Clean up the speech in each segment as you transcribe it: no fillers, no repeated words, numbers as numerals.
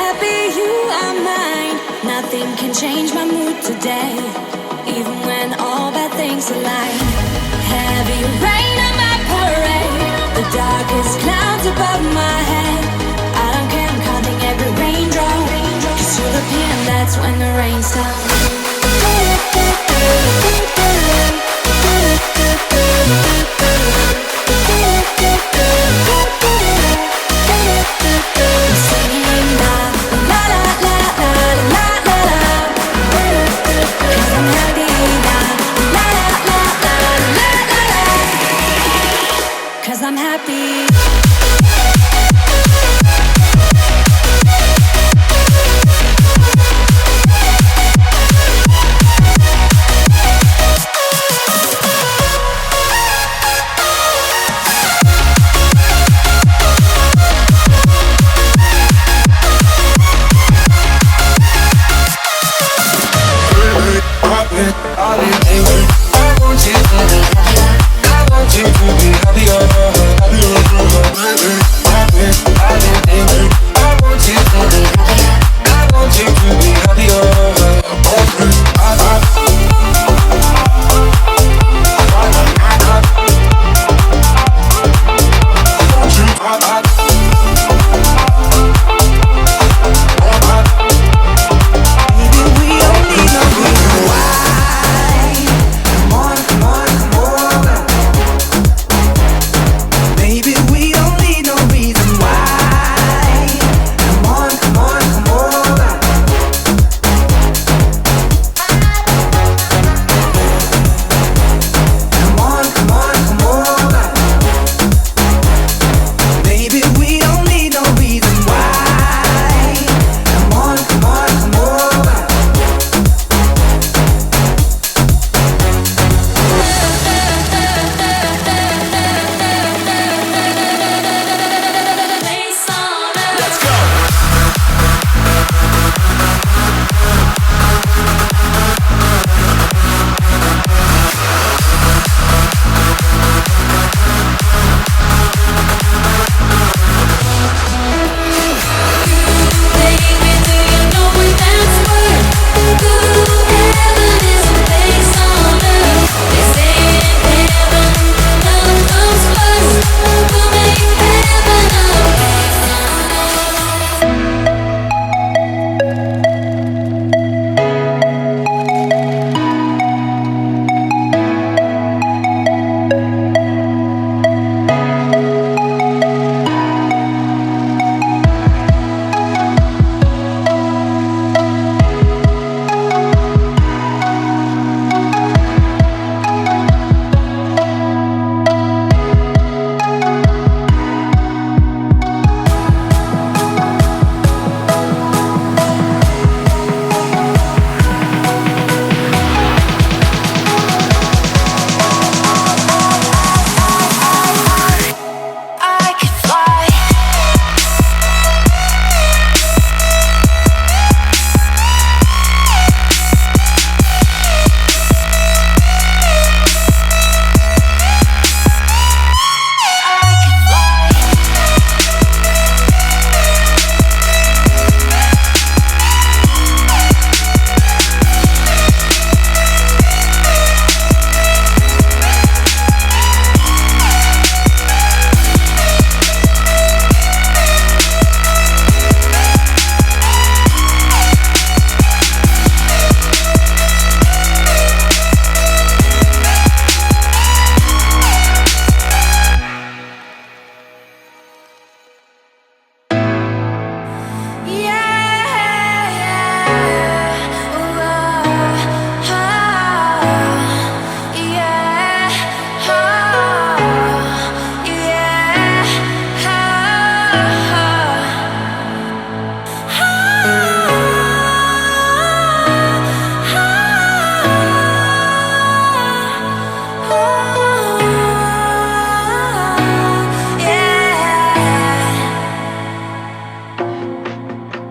happy you are mine. Nothing can change my mood today, even when all bad things align. Heavy rain on my parade, the darkest clouds above my head. I don't care, I'm counting every raindrop, 'cause you're the pin, that's when the rain stops. I'm happy.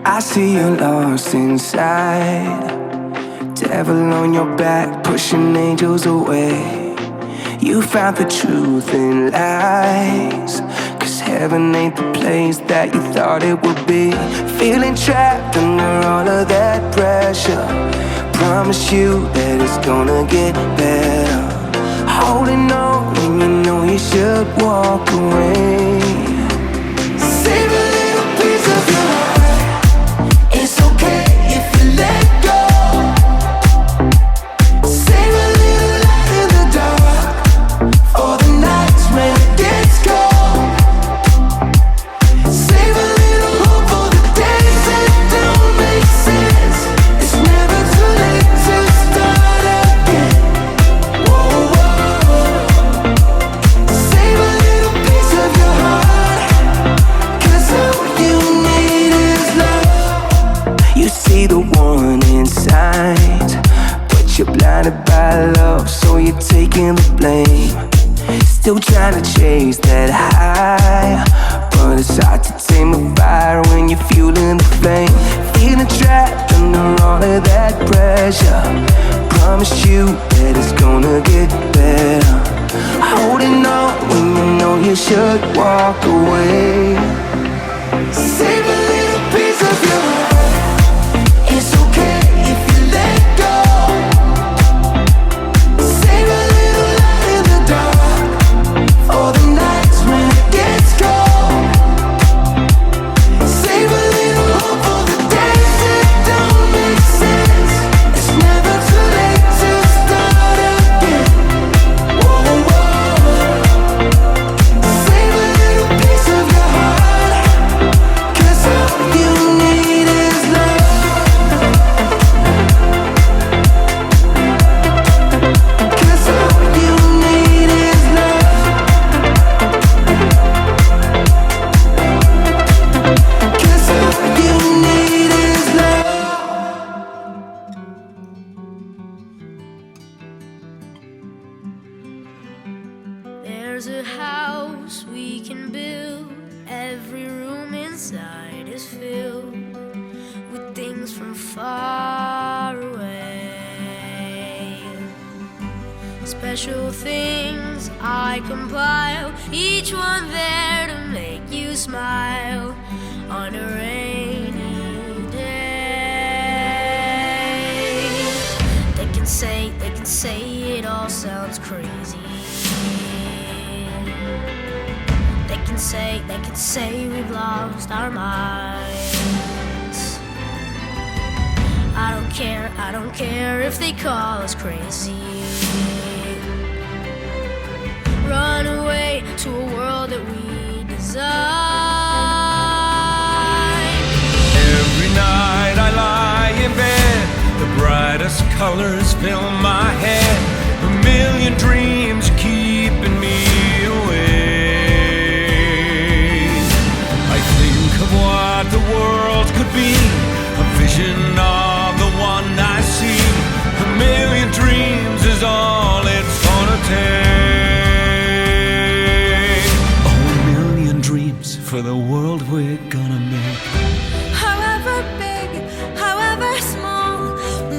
I see you're lost inside. Devil on your back, pushing angels away. You found the truth in lies, 'cause heaven ain't the place that you thought it would be. Feeling trapped under all of that pressure. Promise you that it's gonna get better. Holding on when you know you should walk away. Save a little piece of your heart. It's okay if you let go. Save a little light in the dark for the nights when it gets cold. Save a little hope for the days that don't make sense. It's never too late to start again. Whoa, whoa. Save a little piece of your heart, 'cause all you need is love. You see the one inside, but you're blinded by love, so you're taking the blame. Still trying to chase that high, but it's hard to tame a fire when you're fueling the flame. Feeling trapped under all of that pressure. Promise you that it's gonna get better. Holding on when you know you should walk away. Save a little piece of your heart. It's okay if you let go. Save a little light in the dark for the nights when it gets cold. Save a little hope for the days that don't make sense. It's never too late to start again. Whoa, whoa. Save a little piece of your heart, 'cause all you need is love. 'Cause all you need is love. 'Cause all you need is love. There's a house we can build. Every room inside is filled with things from far away. Special things I compile, each one there to make you smile on a rainy day. They can say it all sounds crazy. They can say we've lost our minds. I don't care if they call us crazy. Run away to a world that we design. Every night I lie in bed, the brightest colors fill my head. A million dreams keeping me awake. I think of what the world could be, a vision of the one I see. A million dreams is all it's gonna take. Oh, a million dreams for the world we're gonna make. However big, however small,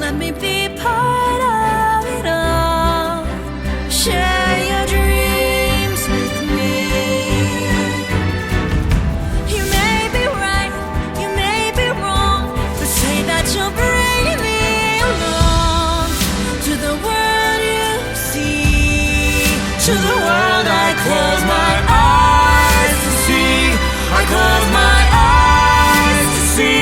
let me be part of it all. Share your dreams with me. You may be right, you may be wrong, but say that you'll bring me along to the world you see, to the world I close my eyes to see. I close my eyes to see.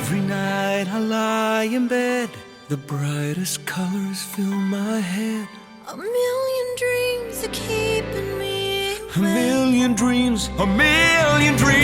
Every night I lie in bed, the brightest colors fill my head. A million dreams are keeping me A million dreams, a million dreams.